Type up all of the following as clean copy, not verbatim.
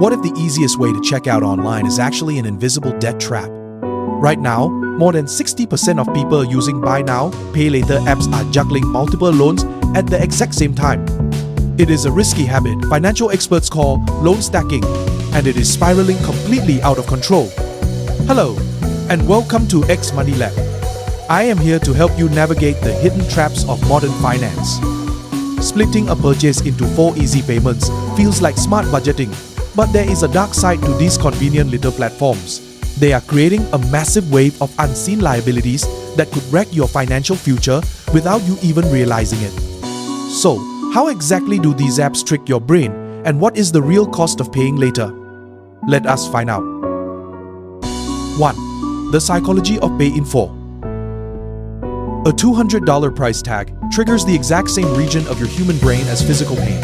What if the easiest way to check out online is actually an invisible debt trap? Right now, more than 60% of people using buy now, pay later apps are juggling multiple loans at the exact same time. It is a risky habit financial experts call loan stacking, and it is spiraling completely out of control. Hello, and welcome to X Money Lab. I am here to help you navigate the hidden traps of modern finance. Splitting a purchase into 4 easy payments feels like smart budgeting, but there is a dark side to these convenient little platforms. They are creating a massive wave of unseen liabilities that could wreck your financial future without you even realizing it. So, how exactly do these apps trick your brain, and what is the real cost of paying later? Let us find out. 1. The psychology of pay in 4. A $200 price tag triggers the exact same region of your human brain as physical pain.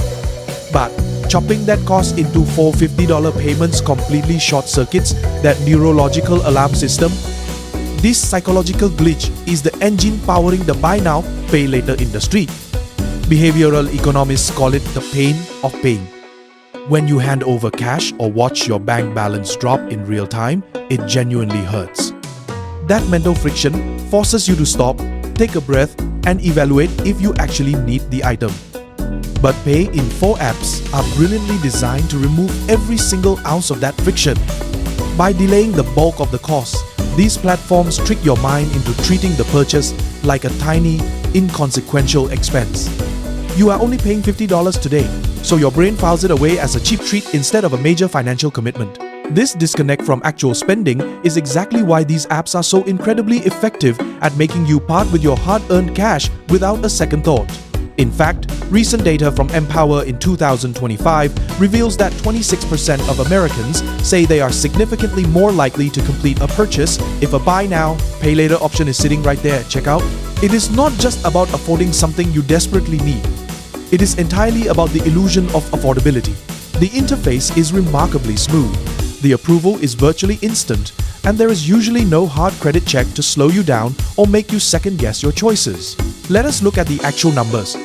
But chopping that cost into 4 $50 payments completely short-circuits that neurological alarm system. This psychological glitch is the engine powering the buy now, pay later industry. Behavioral economists call it the pain of paying. When you hand over cash or watch your bank balance drop in real time, it genuinely hurts. That mental friction forces you to stop, take a breath, and evaluate if you actually need the item. But Pay in 4 apps are brilliantly designed to remove every single ounce of that friction. By delaying the bulk of the cost, these platforms trick your mind into treating the purchase like a tiny, inconsequential expense. You are only paying $50 today, so your brain files it away as a cheap treat instead of a major financial commitment. This disconnect from actual spending is exactly why these apps are so incredibly effective at making you part with your hard-earned cash without a second thought. In fact, recent data from Empower in 2025 reveals that 26% of Americans say they are significantly more likely to complete a purchase if a buy now, pay later option is sitting right there at checkout. It is not just about affording something you desperately need. It is entirely about the illusion of affordability. The interface is remarkably smooth. The approval is virtually instant, and there is usually no hard credit check to slow you down or make you second-guess your choices. Let us look at the actual numbers.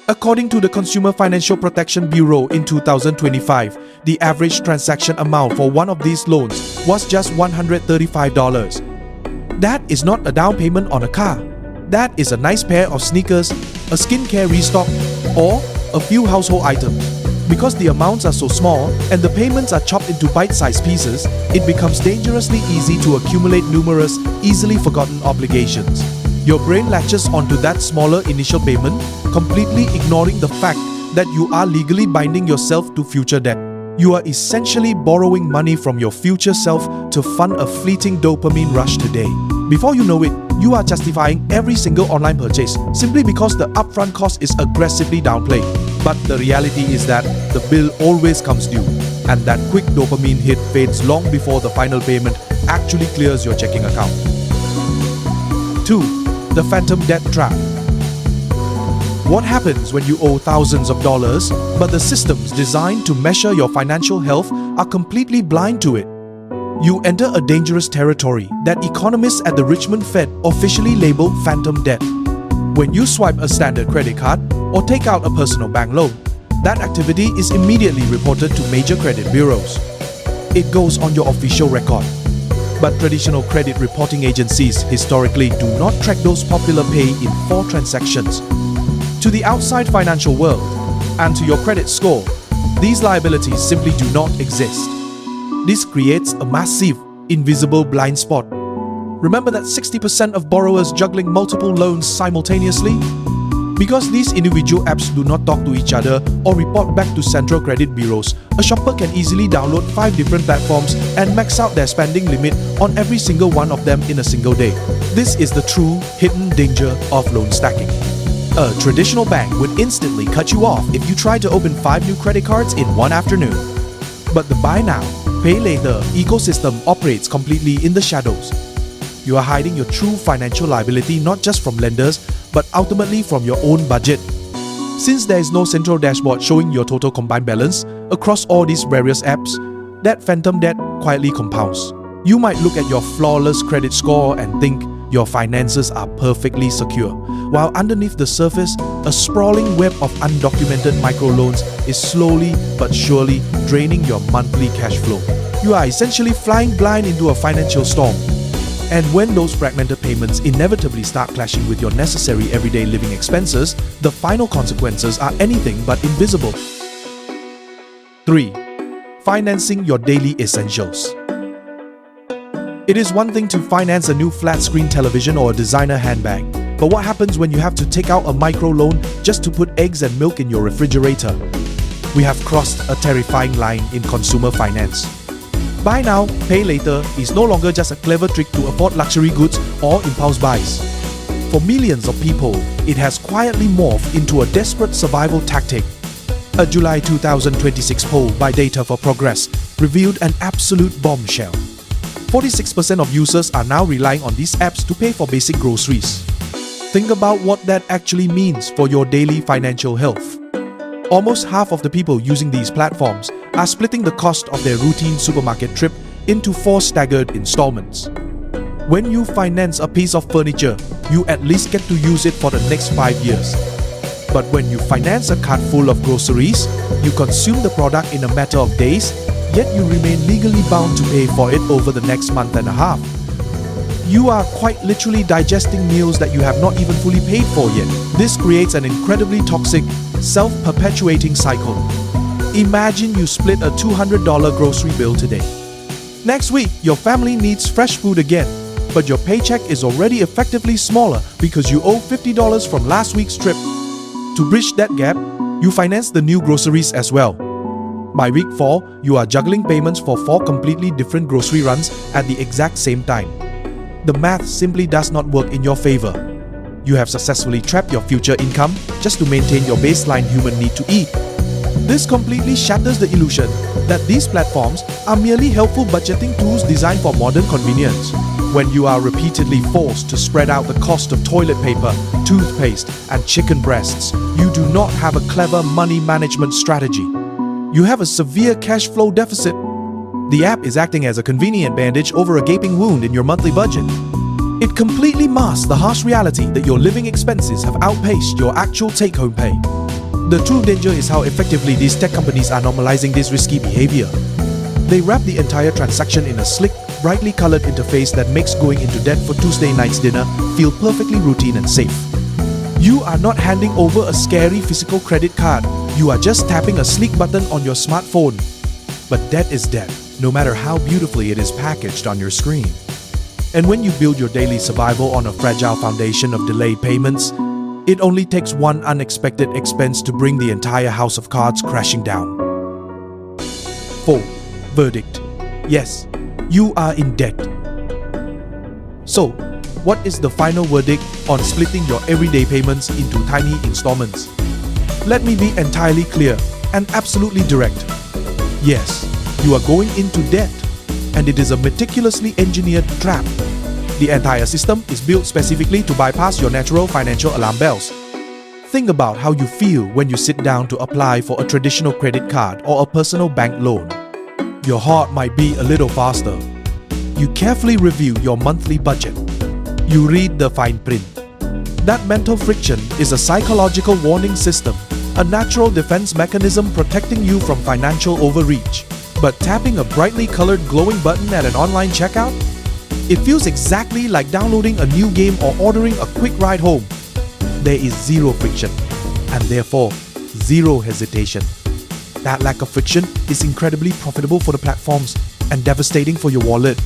According to the Consumer Financial Protection Bureau in 2025, the average transaction amount for one of these loans was just $135. That is not a down payment on a car. That is a nice pair of sneakers, a skincare restock, or a few household items. Because the amounts are so small and the payments are chopped into bite-sized pieces, it becomes dangerously easy to accumulate numerous, easily forgotten obligations. Your brain latches onto that smaller initial payment, completely ignoring the fact that you are legally binding yourself to future debt. You are essentially borrowing money from your future self to fund a fleeting dopamine rush today. Before you know it, you are justifying every single online purchase simply because the upfront cost is aggressively downplayed. But the reality is that the bill always comes due, and that quick dopamine hit fades long before the final payment actually clears your checking account. 2. The phantom debt trap. What happens when you owe thousands of dollars, but the systems designed to measure your financial health are completely blind to it? You enter a dangerous territory that economists at the Richmond Fed officially label phantom debt. When you swipe a standard credit card or take out a personal bank loan, that activity is immediately reported to major credit bureaus. It goes on your official record. But traditional credit reporting agencies historically do not track those popular Pay in 4 transactions. To the outside financial world and to your credit score, these liabilities simply do not exist. This creates a massive, invisible blind spot. Remember that 60% of borrowers juggling multiple loans simultaneously? Because these individual apps do not talk to each other or report back to central credit bureaus, a shopper can easily download 5 different platforms and max out their spending limit on every single one of them in a single day. This is the true, hidden danger of loan stacking. A traditional bank would instantly cut you off if you try to open 5 new credit cards in one afternoon. But the buy now, pay later ecosystem operates completely in the shadows. You are hiding your true financial liability not just from lenders, but ultimately from your own budget. Since there is no central dashboard showing your total combined balance across all these various apps, that phantom debt quietly compounds. You might look at your flawless credit score and think your finances are perfectly secure, while underneath the surface, a sprawling web of undocumented microloans is slowly but surely draining your monthly cash flow. You are essentially flying blind into a financial storm. And when those fragmented payments inevitably start clashing with your necessary everyday living expenses, the final consequences are anything but invisible. 3. Financing your daily essentials. It is one thing to finance a new flat-screen television or a designer handbag, but what happens when you have to take out a microloan just to put eggs and milk in your refrigerator? We have crossed a terrifying line in consumer finance. Buy now, pay later is no longer just a clever trick to afford luxury goods or impulse buys. For millions of people, it has quietly morphed into a desperate survival tactic. A July 2026 poll by Data for Progress revealed an absolute bombshell. 46% of users are now relying on these apps to pay for basic groceries. Think about what that actually means for your daily financial health. Almost half of the people using these platforms are splitting the cost of their routine supermarket trip into 4 staggered installments. When you finance a piece of furniture, you at least get to use it for the next 5 years. But when you finance a cart full of groceries, you consume the product in a matter of days, yet you remain legally bound to pay for it over the next month and a half. You are quite literally digesting meals that you have not even fully paid for yet. This creates an incredibly toxic, self-perpetuating cycle. Imagine you split a $200 grocery bill today. Next week, your family needs fresh food again, but your paycheck is already effectively smaller because you owe $50 from last week's trip. To bridge that gap, you finance the new groceries as well. By week 4, you are juggling payments for 4 completely different grocery runs at the exact same time. The math simply does not work in your favor. You have successfully trapped your future income just to maintain your baseline human need to eat. This completely shatters the illusion that these platforms are merely helpful budgeting tools designed for modern convenience. When you are repeatedly forced to spread out the cost of toilet paper, toothpaste, and chicken breasts, you do not have a clever money management strategy. You have a severe cash flow deficit. The app is acting as a convenient bandage over a gaping wound in your monthly budget. It completely masks the harsh reality that your living expenses have outpaced your actual take-home pay. The true danger is how effectively these tech companies are normalizing this risky behavior. They wrap the entire transaction in a slick, brightly colored interface that makes going into debt for Tuesday night's dinner feel perfectly routine and safe. You are not handing over a scary physical credit card. You are just tapping a sleek button on your smartphone. But debt is debt, no matter how beautifully it is packaged on your screen. And when you build your daily survival on a fragile foundation of delayed payments, it only takes one unexpected expense to bring the entire house of cards crashing down. 4. Verdict. Yes, you are in debt. So, what is the final verdict on splitting your everyday payments into tiny installments? Let me be entirely clear and absolutely direct. Yes, you are going into debt, and it is a meticulously engineered trap. The entire system is built specifically to bypass your natural financial alarm bells. Think about how you feel when you sit down to apply for a traditional credit card or a personal bank loan. Your heart might beat a little faster. You carefully review your monthly budget. You read the fine print. That mental friction is a psychological warning system, a natural defense mechanism protecting you from financial overreach. But tapping a brightly colored glowing button at an online checkout? It feels exactly like downloading a new game or ordering a quick ride home. There is zero friction, and therefore, zero hesitation. That lack of friction is incredibly profitable for the platforms and devastating for your wallet.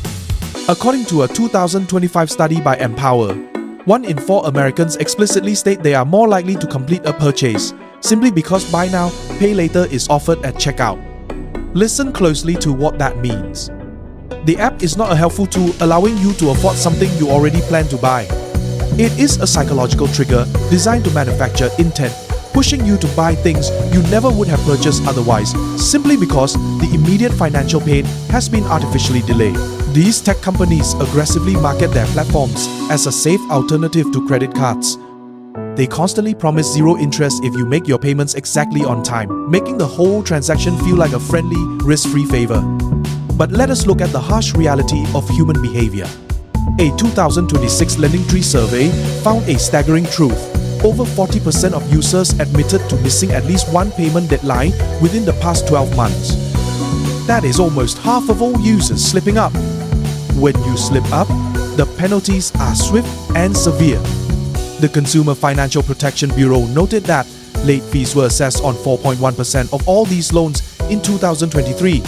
According to a 2025 study by Empower, 1 in 4 Americans explicitly state they are more likely to complete a purchase simply because buy now, pay later is offered at checkout. Listen closely to what that means. The app is not a helpful tool allowing you to afford something you already plan to buy. It is a psychological trigger designed to manufacture intent, pushing you to buy things you never would have purchased otherwise, simply because the immediate financial pain has been artificially delayed. These tech companies aggressively market their platforms as a safe alternative to credit cards. They constantly promise zero interest if you make your payments exactly on time, making the whole transaction feel like a friendly, risk-free favor. But let us look at the harsh reality of human behavior. A 2026 LendingTree survey found a staggering truth. over 40% of users admitted to missing at least one payment deadline within the past 12 months. That is almost half of all users slipping up. When you slip up, the penalties are swift and severe. The Consumer Financial Protection Bureau noted that late fees were assessed on 4.1% of all these loans in 2023.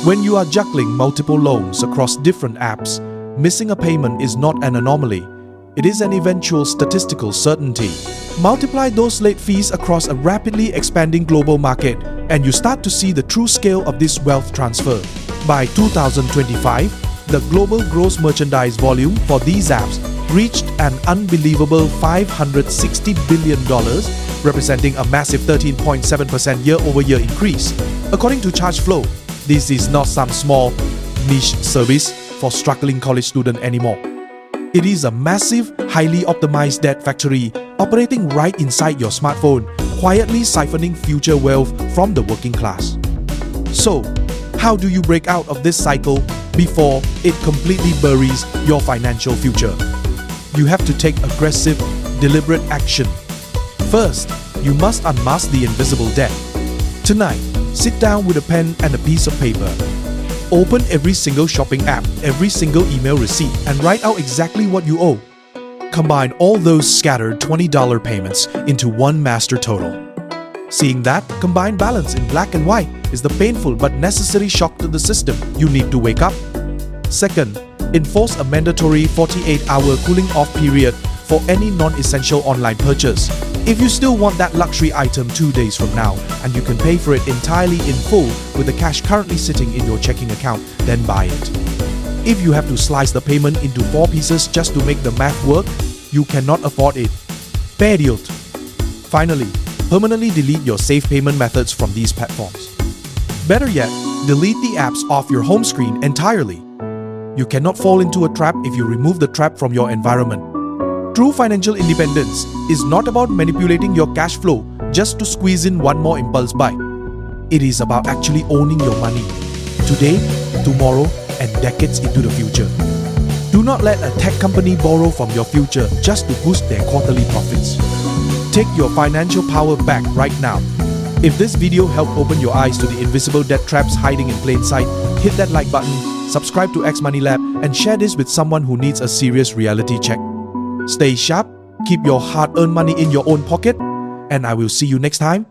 When you are juggling multiple loans across different apps, missing a payment is not an anomaly. It is an eventual statistical certainty. Multiply those late fees across a rapidly expanding global market, and you start to see the true scale of this wealth transfer. By 2025, the global gross merchandise volume for these apps reached an unbelievable $560 billion, representing a massive 13.7% year-over-year increase. According to ChargeFlow, this is not some small niche service for struggling college students anymore. It is a massive, highly optimized debt factory operating right inside your smartphone, quietly siphoning future wealth from the working class. So, how do you break out of this cycle before it completely buries your financial future? You have to take aggressive, deliberate action. First, you must unmask the invisible debt. Tonight, sit down with a pen and a piece of paper. Open every single shopping app, every single email receipt, and write out exactly what you owe. Combine all those scattered $20 payments into one master total. Seeing that combined balance in black and white is the painful but necessary shock to the system. You need to wake up. Second, enforce a mandatory 48-hour cooling-off period for any non-essential online purchase. If you still want that luxury item 2 days from now and you can pay for it entirely in full with the cash currently sitting in your checking account, then buy it. If you have to slice the payment into 4 pieces just to make the math work, you cannot afford it. Period. Finally, permanently delete your safe payment methods from these platforms. Better yet, delete the apps off your home screen entirely. You cannot fall into a trap if you remove the trap from your environment. True financial independence is not about manipulating your cash flow just to squeeze in one more impulse buy. It is about actually owning your money, today, tomorrow, and decades into the future. Do not let a tech company borrow from your future just to boost their quarterly profits. Take your financial power back right now. If this video helped open your eyes to the invisible debt traps hiding in plain sight, hit that like button, subscribe to X Money Lab, and share this with someone who needs a serious reality check. Stay sharp, keep your hard-earned money in your own pocket, and I will see you next time